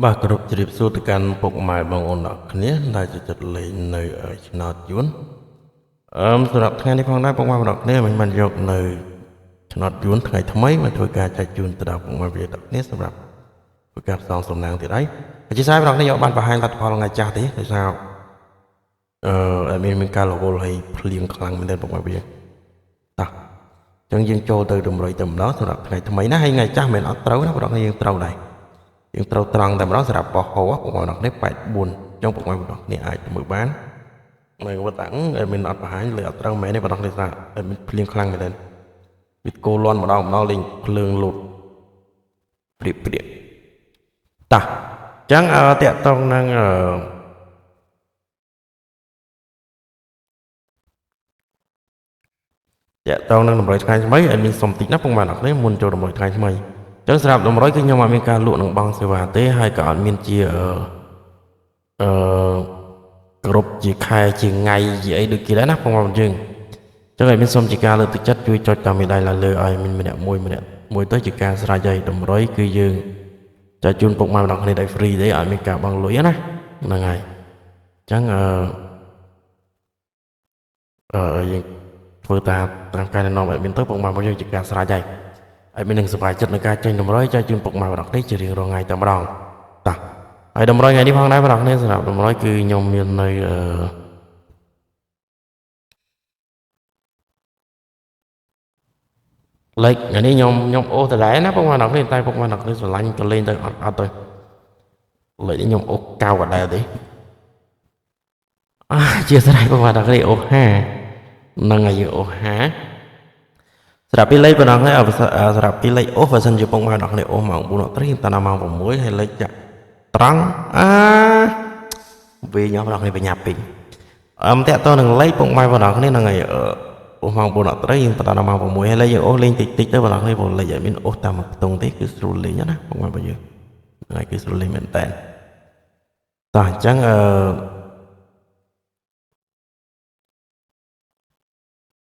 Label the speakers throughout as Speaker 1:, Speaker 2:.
Speaker 1: បាទគ្រប់ជ្រាបសួរទៅកាន់ពុកម៉ែបងប្អូនអ្នកគ្នាដែលជាចិត្តលេងនៅឆ្នោតយួនសម្រាប់ថ្ងៃនេះផងដែរពុកម៉ែបងប្អូនអ្នកគ្នាមិនបានយកនៅឆ្នោតយួនថ្ងៃថ្មីមកធ្វើការចែកជូនទៅដល់ពុកម៉ែបងប្អូនអ្នកគ្នាសម្រាប់ប្រកាសផ្សងសំណាងទៀតហើយជាស្អែកបងប្អូនយកបានបង្ហាញលទ្ធផលថ្ងៃចាស់ទេដោយសារមានការរវល់ហើយភ្លៀងខ្លាំងមែនទែនពុកម៉ែបងប្អូនតោះអញ្ចឹងយើងចូលទៅតម្រុយទៅម្ដងសម្រាប់ថ្ងៃថ្មីណាហើយថ្ងៃចាស់មិនអត់ត្រូវណាបងប្អូនយើងត្រូវដែរយើងត្រូវត្រង់តែម្ដងសម្រាប់បោះហោពុកម៉ែបងប្អូននេះ84ចុងពុកម៉ែបងប្អូននេះអាចមើលបាននៅវត្តតាំងមានអត់បង្ហាញលើអត់ត្រូវមែនទេបងប្អូននេះថាមានភ្លៀងខ្លាំងមែនទេវាគោលន់ម្ដងលេងភ្លើងលូតព្រៀបតោះអញ្ចឹងតាក់តងនឹងតម្រុយថ្ងៃថ្មីឲ្យមានសុំតិចណាពុកម៉ែបងប្អូននេះមុនចូលតម្រុយថ្ងៃថ្មីចឹងសម្រាប់តម្រុយគឺខ្ញុំអត់មានការលក់នឹងបង់សេវាទេហើយក៏អត់មានជាគ្រប់ជាខែជាថ្ងៃជាអីដូចគេដែរណាបងប្អូនយើងចឹងឲ្យមានសុំជាការលើកទឹកចិត្តជួយចុចតាមមេដៃឡើងលើឲ្យមានម្នាក់មួយទៅជាការស្រេចឲ្យតម្រុយគឺយើងចែកជូនពុកម៉ែបងប្អូនគ្នាដោយ free ទេអត់មានការបង់លុយណាហ្នឹងហើយចឹងយើងធ្វើតាមការណែនាំឲ្យមានទៅពុកម៉ែបងប្អូនយើងជាការស្រេចហើយឲ្យមាននឹងសុខចិត្តនៃការចេញតម្រុយចែកជូនពុកម៉ែបងប្អូននេះជារៀងរាល់ថ្ងៃតែម្ដងតោះហើយតម្រុយថ្ងៃនេះផងដែរបងប្អូននេះសម្រាប់តម្រុយគឺខ្ញុំមាននៅលេខថ្ងៃនេះខ្ញុំអូសតដែរណាពុកម៉ែបងប្អូននេះតែពុកម៉ែបងប្អូននេះស្រឡាញ់ក៏លេងទៅអត់ទៅលេខនេះខ្ញុំអូសកៅក៏ដែរទេជាស្រ័យពុកម៉ែបងប្អូននេះអូស50នឹងឲ្យយើងអូស50សម្រាប់ពីលេខប៉ុណ្ណឹងហើយសម្រាប់ពីលេខអូសបើសិនជាពុកម៉ែបងប្អូននេះអូសម៉ោង4ត្រីតាមម៉ោង6ហើយលេខចាក់ត្រង់វិញខ្ញុំបងប្អូនបញ្ញាពេញតាក់តនឹងលេខពុកម៉ែបងប្អូននេះនឹងឲ្យអូសម៉ោង4ត្រីយើងបន្តដល់ម៉ោង6ហើយលេខយើងអូសលេងតិចទៅបងប្អូននេះព្រោះលេខឲ្យមានអូសតាមមួយខ្ទង់ទេគឺស្រួលលេងណាពុកម៉ែបងយើងហើយគឺស្រួលលេងមែនតើតោះអញ្ចឹង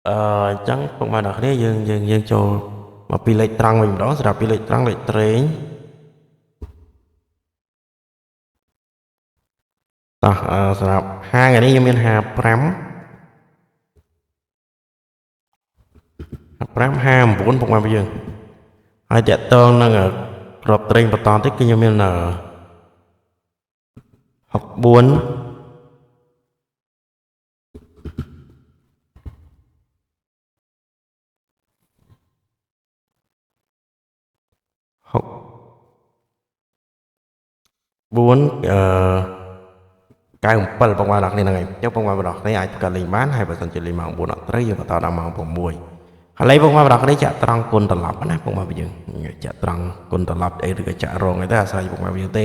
Speaker 1: អញ្ចឹងពុកម៉ែបងប្អូនយើងចូលមកពីលេខត្រង់វិញម្ដងសម្រាប់ពីលេខត្រង់លេខត្រេងតោះសម្រាប់ហាងនេះខ្ញុំមាន55 59ពុកម៉ែបងយើងហើយតាក់តងនឹងក្របត្រេងបន្តទៀតគឺខ្ញុំមាន6497ពុកម៉ែបងប្អូនហ្នឹងហើយចុះពុកម៉ែបងប្អូននេះអាចក៏លេងបានហើយបើសិនជាលេងម៉ោង4អត់ត្រូវយើងបន្តដល់ម៉ោង6ហើយពុកម៉ែបងប្អូននេះចាក់ត្រង់គុណត្រឡប់ណាពុកម៉ែបងយើងចាក់ត្រង់គុណត្រឡប់អីឬក៏ចាក់រងអីទៅអាស្រ័យពុកម៉ែបងយើងទេ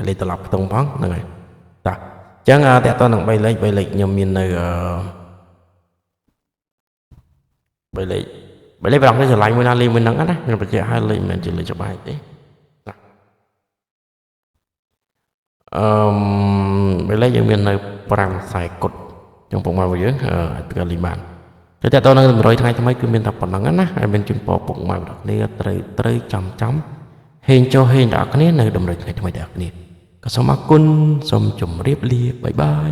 Speaker 1: លេខត្រឡប់ខ្ទង់ផងហ្នឹងហើយតោះអញ្ចឹងតាក់តនឹង3លេខខ្ញុំមាននៅ3លេខបងប្អូនស្រឡាញ់មួយណាលេខមួយហ្នឹងណាខ្ញុំបញ្ជាក់ឲ្យលេខមិនមែនជាលេខច្បាស់ទេលេខយើងមាននៅ5ខ្សែគុតចឹងពុកម៉ែបងយើងអាចទៅលេងបានតែតើតើនៅតម្រុយថ្ងៃថ្មីគឺមានតែប៉ុណ្្នឹងណាហើយមានជូនពរពុកម៉ែបងប្អូនគ្នាត្រូវចំហេងចុះហេងដល់គ្នានៅតម្រុយថ្ងៃថ្មីដល់គ្នាក៏សូមអរគុណសូមជម្រាបលាបាយបាយ